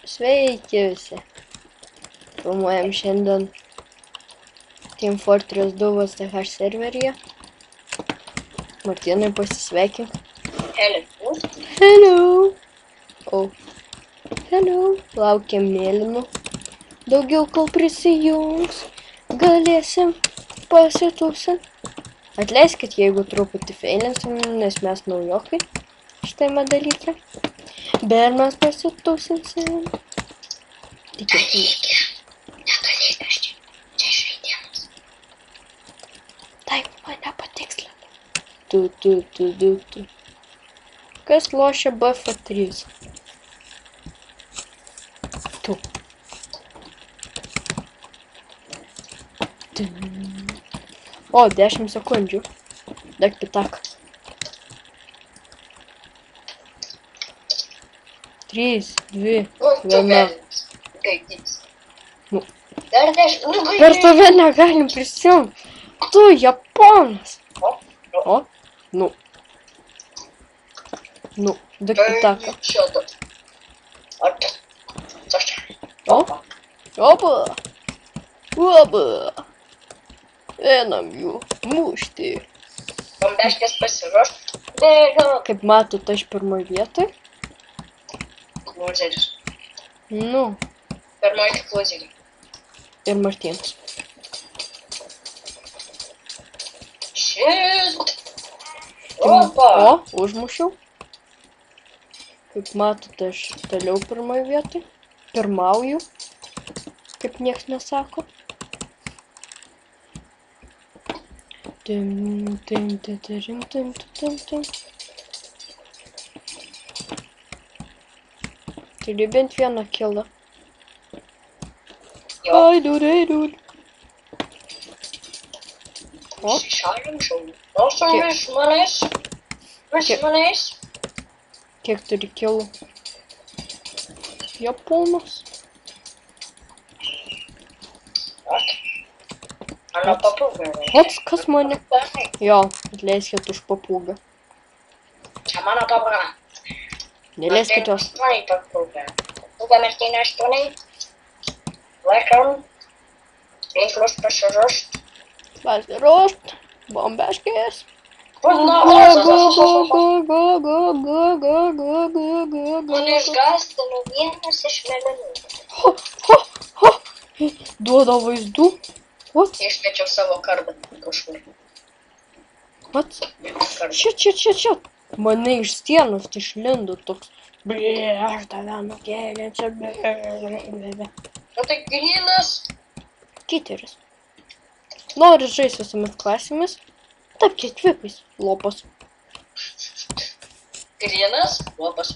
Sveiki visi. Filmuojam šiandien Team Fortress 2 VSTH serveryje. Martynai, pasisveikink. Hello. Hello. O. Hello. Laukiam mėlynų. Daugiau kol prisijungs. Galėsim pasitūsint. Atleiskit, jeigu truputį feilinsim, nes mes naujokai šitame dalyke. Bet mes pasitūsinsim. Tikėkime. Negalėk, čia žaidimas. Taip, mane patikslina. Tu. Kas lošia BF3? Tu. O, 10 sekundžių. Dak pitak. 3, 2, 1. Nu. Dar 10. Per tave negalim prisijungti. Tu, Japonas. O, nu. Nu, dak pitaka. O, oba. Oba. Einam jų mušti. Bombeškės pasiruošt. Bėga. Kaip matot, aš pirmoj vietoj. Lozeris. Nu, Pirmoji tik lozerį. ir Martynas. Shit. Opa. O, užmušiau. Kaip matot, aš toliau pirmoj vietoj. Pirmauju. Kaip nieks nesako. Tim. Turi bent vieną kilą. Jo. Aidur. O, Šalim šalim. Nosom iš manęs. kiek turi kilų? Japonas. Ano papūga. Pats, kas mane? Jo, atleiskit už papūgą. Čia mano papūga. Neleiskit jos. Aštuoniai papūga. Papūga Martynai 8. Welcome. Veiklus pasiruošt. Pasiruošt. Bombeškės. Go. Mane išgąsdino vienas iš melinų. Ho. Duoda vaizdų. What? Išmečiau savo kardą kažkur. What? Čia. Mane iš sienos išlindo toks. Aš tave nukėlinsiu. Nu tai grynas. Kiteris. Nori žaisti visomis klasėmis? Tapkit vipais. Lopas. Grynas. Lopas.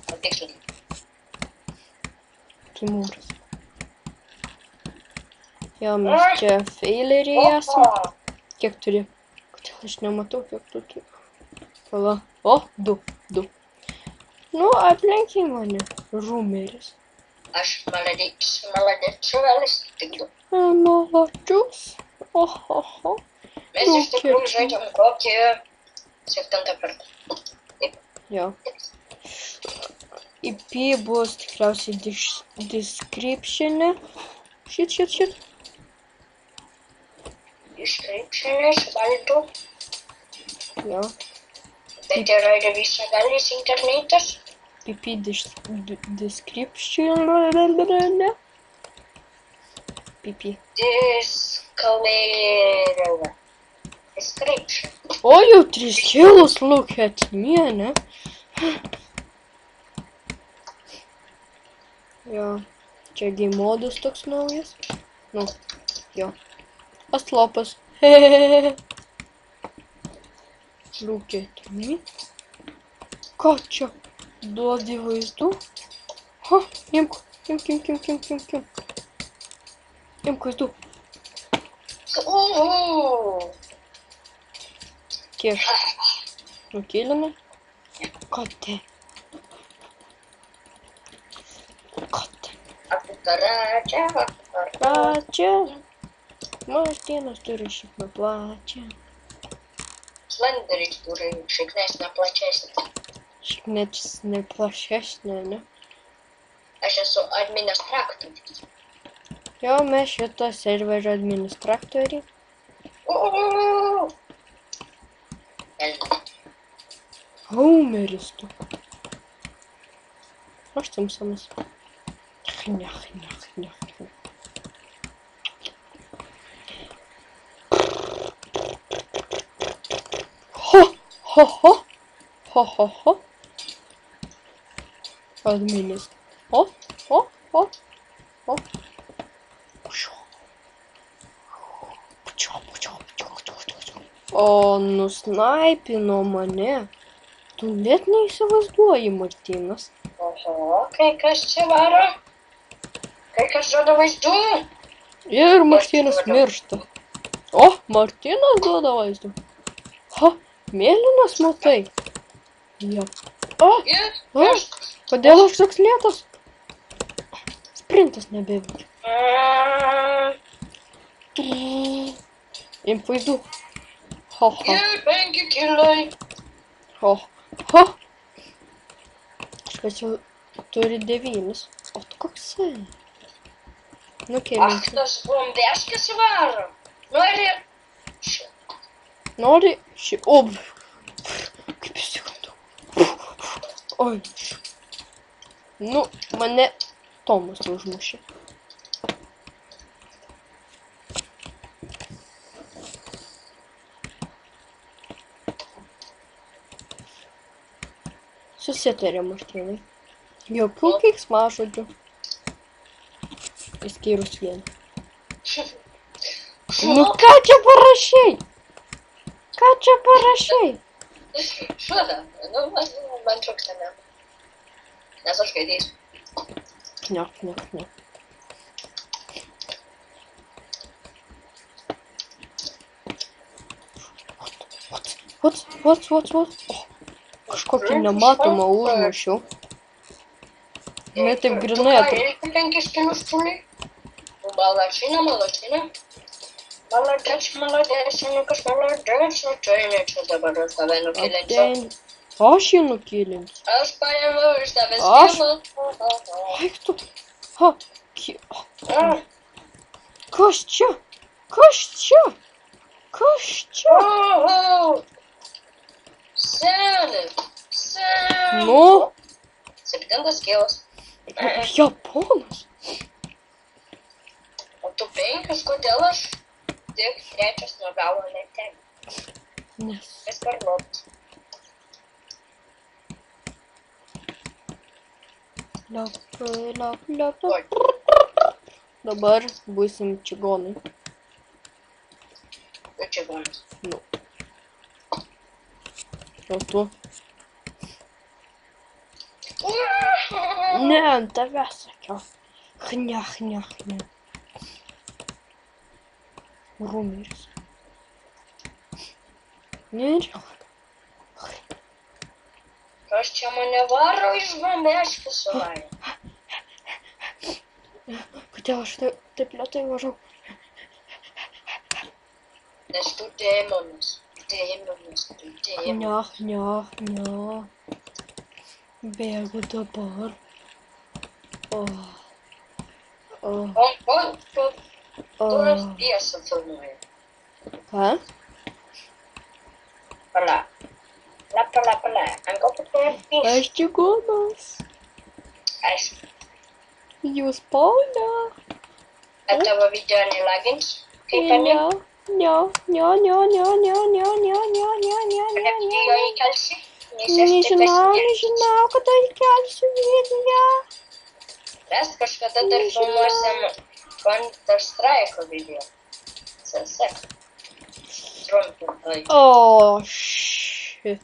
Patikslinai. Timūras. Jo, mes čia faileriai esam. Kiek turi? Kodėl aš nematau, kiek tu turi? Pala. O, 2. Nu, aplenkiai mane. Žumeris. Aš maladėčiuvelis. Tik 2. Maladžius. Ohoho. Mes iš tikrųjų žaidžiam kokį 7 kartą. Jo. IP bus tikriausiai descriptione. Shit. Description'is valdo. Jo. Bet yra ir visagalis internetas. PP description. PP. Description. O, jau 3 kilus, look at me, ne? Jo. Čia game modus toks naujas. Nu, jo. Aslopas. Look at me. Ką čia? Duodi vaizdų? Ha, imk. Imk vaizdų. Kiek? Nukėlėme? Kote. Plačia. Martynas turi šikną plačią. Slenderis turi šiknesnę plačesnę. Šiknesnė plačesnė, ne? Aš esu administratorius. Jo, mes šito serverio administratoriai. Homeris tu. Aš tamsamas. Chnia. Ho. Adminis. O. O, nusnaipino mane. Tu net neįsivaizduoji, Martynas. Oho, kai kas čia varo? Kai kas žada vaizdų? Ir Martynas miršta. O, Martynas duoda vaizdą. Ha, mėlynas matai. Ja. O, kodėl aš toks lėtas? Sprintas nebeveikia. Imk vaizdų. Ha. Ir 5 kilai. Ha. Kažkas jau turi 9. O tu koksai? Nu, Ach, kėlinti. tas bombeškis varo. Nori šį... O, kaip įsikandu. Oi. Nu, mane Tomas užmušė. Susitarė, Martynai. Jokių keiksmažodžių. Išskyrus vieną. Nu, ką čia parašei? Šuoda, nu, man trūksta ne. Nes aš skaitysiu. Kniak. What? O, kažkokį nematomą užmušiau. Ne taip grinai atrodo. 5 kilus čiuliai. Malačina. Молодец, Никас, молодец, čia dabar aš tave nukilinsiu. Aš jį nukilinsiu. Aš paėmiau iš tavęs kėlą. Eik tu. Kas čia? Seni. Nu? 7 kėlas. Japonas. O tu 5, kodėl aš tik 3 nuo galo netengiu? Nes. Vis per lobas. Liap. Dabar būsim čigonai. Tu čigonas. Nu. O tu? Ne, ant tavęs sakiau. Chnia. Rumeris. Nežiūrėjau. Kas čia mane varo iš bombeškių suvarė? Kodėl aš taip lėtai važiau? Nes tu demonas. Chnia. Bėgu dabar. Tu esi tiesą filmuoji. Ką? Pala. Ant kokio tu esi? Aš čigonas. Aš. Jūs pauna. Ar tavo video nelagins? Kaip ane? Ne. Video įkelsi? Nežinau, kada įkelsiu video. Mes kažkada dar filmuosim Counter-Strike video. CS:GO. Trumpintai. O, shit.